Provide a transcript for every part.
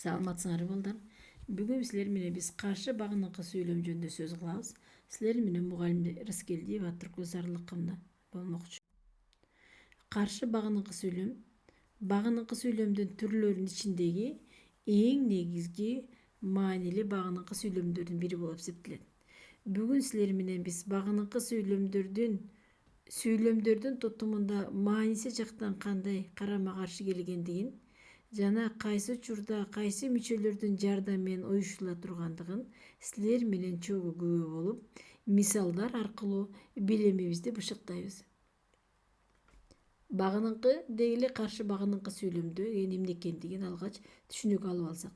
Саламатсыңарбы балдар. Бүгүн силер менен биз каршы багыныкы сүйлөм жөнүндө сөз кылабыз. Силер менен мугалим Рыскелдиева Атыркөз Зарлыкымда болмокчу. Каршы багыныкы сүйлөм багыныкы сүйлөмдүн түрлөрүнүн ичиндеги эң негизги маанилүү багыныкы сүйлөмдөрдүн бири болуп эсептелет. Бүгүн силер менен биз багыныкы сүйлөмдөрдүн тутумунда мааниси жактан кандай карама каршы келгендигин жана кайсы учурда кайсы мүчөлөрдүн жардамы менен уюштурула тургандыгын силер менен чогуу күбө болуп, мисалдар аркылуу билимибизди бышыктайбыз. Багыныкы дегиле каршы багыныкы сүйлөмдө эмне экендигин алгач түшүнүк алып алсак.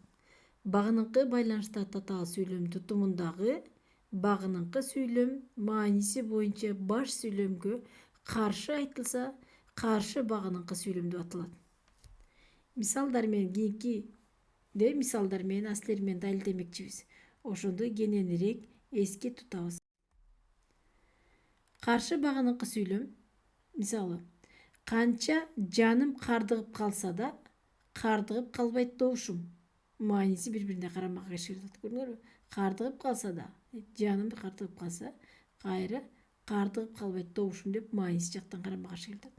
Багыныкы байланышта татаал сүйлөм тутумундагы багыныкы сүйлөм мааниси боюнча баш сүйлөмгө каршы айтылса, каршы багыныкы сүйлөм деп аталат. Мисалдар менен мисалдар менен силер менен далилдемекчибиз. Ошондо кененирээк эске тутабыз. Каршы багыныкы сүйлөм, мисалы, канча жаным кардыгып калса да, кардыгып калбайт добушум. Мааниси бири-бирине карама каршы келет. Көрдүңөрбү? Кардыгып калса да, жаным кардыгып калса, кайра кардыгып калбайт добушум деп мааниси жактан карама каршы келет.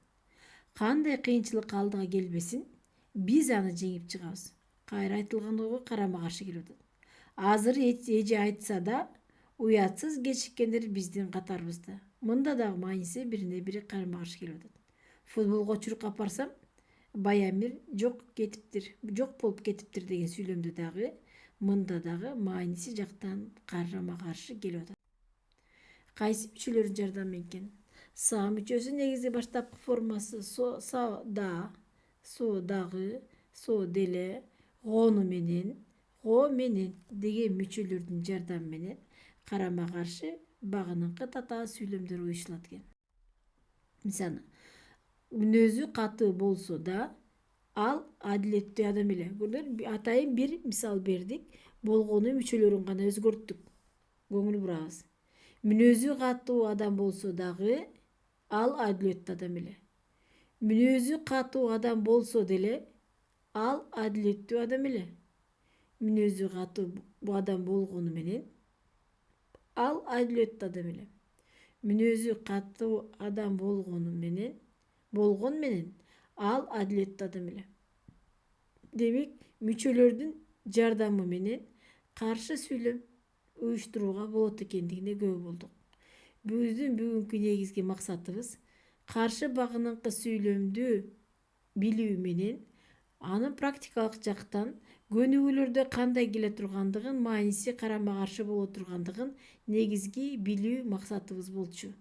Кандай кыйынчылык алдыга келбесин, биз аны жеңип чыгабыз. Кайра айтылган ойго карама каршы келип атат. Азыр эже айтса да, уятсыз кечиккендер биздин катарыбызда. Мында дагы мааниси бирине бири карама каршы келип атат. Футболго чуркап барсам, Баямир жок болуп кетиптир деген сүйлөмдө дагы мында дагы мааниси жактан карама каршы келип атат. Кайсы мүчөлөрдүн жардамы менен экен? Са мүчөсү негизи баштапкы формасы со дагы, со деле, гону менен, го менен деген мүчөлөрдүн жардамы менен карама каршы багыныкы татаал сүйлөмдөр уюштулат экен. Мисалы, мүнөзү катуу болсо да, ал адилеттүү адам эле. Көрдүңөрбү? Атайын бир мисал бердик, болгону мүчөлөрүн гана өзгөрттүк. Көңүл бурабыз. Мүнөзү катуу адам болсо дагы, ал адилеттүү адам эле. Мүнөзү катуу адам болсо деле, ал адилеттүү адам эле. Мүнөзү катуу адам болгону менен, ал адилеттүү адам эле. Мүнөзү катуу адам болгон менен, ал адилеттүү адам эле. Демек, мүчөлөрдүн жардамы менен каршы сүйлөм уюштурууга болот экендигине күбө болдук. Биздин бүгүнкү негизги максатыбыз каршы багыныкы сүйлөмдү билүү менен анын практикалык жактан көнүгүүлөрдө кандай келе тургандыгын, мааниси карама каршы боло тургандыгын негизги билүү максатыбыз болчу.